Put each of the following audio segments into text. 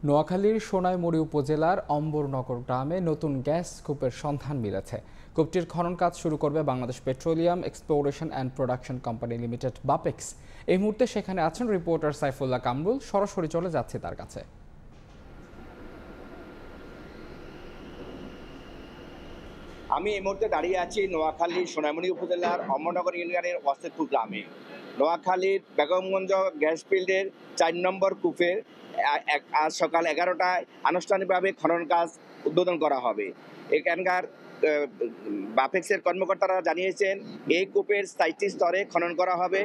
নোয়াখালীর সোনাইমুড়ি উপজেলার অম্বরনগর গ্রামে নতুন গ্যাস কূপের সন্ধান মিলেছে। কূপটির খনন কাজ শুরু করবে Bangladesh petroleum exploration and production company limited Bapex. এই মুহূর্তে সেখানে আছেন রিপোর্টার সাইফুল্লাহ কামরুল। সরাসরি চলে যাচ্ছে তার কাছে। আমি এই মুহূর্তে দাঁড়িয়ে আছি নোয়াখালীর সোনাইমুড়ি উপজেলার অম্বরনগর ইউনিয়নের ওয়াসেদপুর গ্রামে। নোয়াখালীর বেগমগঞ্জ গ্যাস ফিল্ডের ৪ নম্বর কূপের আজ সকাল ১১টায় আনুষ্ঠানিকভাবে খনন কাজ উদ্বোধন করা হবে। এখানকার বাপেক্সের কর্মকর্তারা জানিয়েছেন এই কূপের ৬০টি স্তরে খনন করা হবে।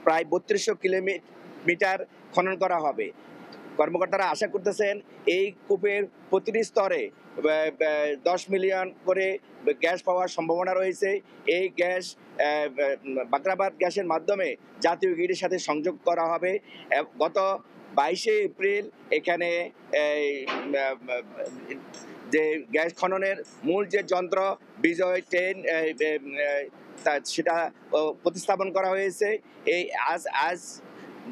প্রায় ৩২০০ কিলোমিটার খনন করা হবে। কর্মকর্তারা আশা করতেছেন এই কূপের প্রতিটি স্তরে ১০ মিলিয়ন করে গ্যাস পাওয়ার সম্ভাবনা রয়েছে। এই গ্যাস বাকরাবাদ গ্যাসের মাধ্যমে জাতীয় গ্রিডের সাথে সংযোগ করা হবে। গত ২২শে এপ্রিল এখানে যে গ্যাস খননের মূল যে যন্ত্র বিজয় 10 সেটা প্রতিস্থাপন করা হয়েছে। এই আজ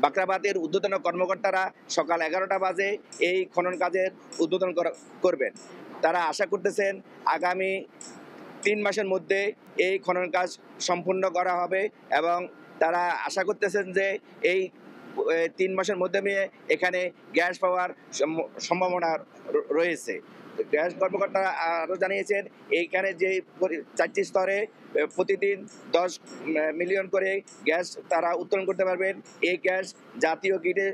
বাকরাবাদের ঊর্ধ্বতন কর্মকর্তারা সকাল ১১টা বাজে এই খনন কাজের উদ্বোধন করবেন। তারা আশা করতেছেন আগামী ৩ মাসের মধ্যে এই খনন কাজ সম্পূর্ণ করা হবে এবং তারা আশা করতেছেন যে এই ৩ মাসের মধ্যে এখানে গ্যাস পাওয়ার সম্ভাবনা রয়েছে। গ্যাস কর্মকর্তারা আরও জানিয়েছেন এইখানে যে ৪টি স্তরে প্রতিদিন ১০ মিলিয়ন করে গ্যাস তারা উত্তোলন করতে পারবেন। এই গ্যাস জাতীয় গ্রিডে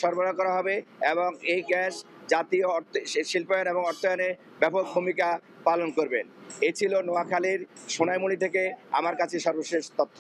সরবরাহ করা হবে এবং এই গ্যাস জাতীয় শিল্পায়ন এবং অর্থায়নে ব্যাপক ভূমিকা পালন করবেন। এ ছিল নোয়াখালীর সোনাইমুড়ি থেকে আমার কাছে সর্বশেষ তথ্য।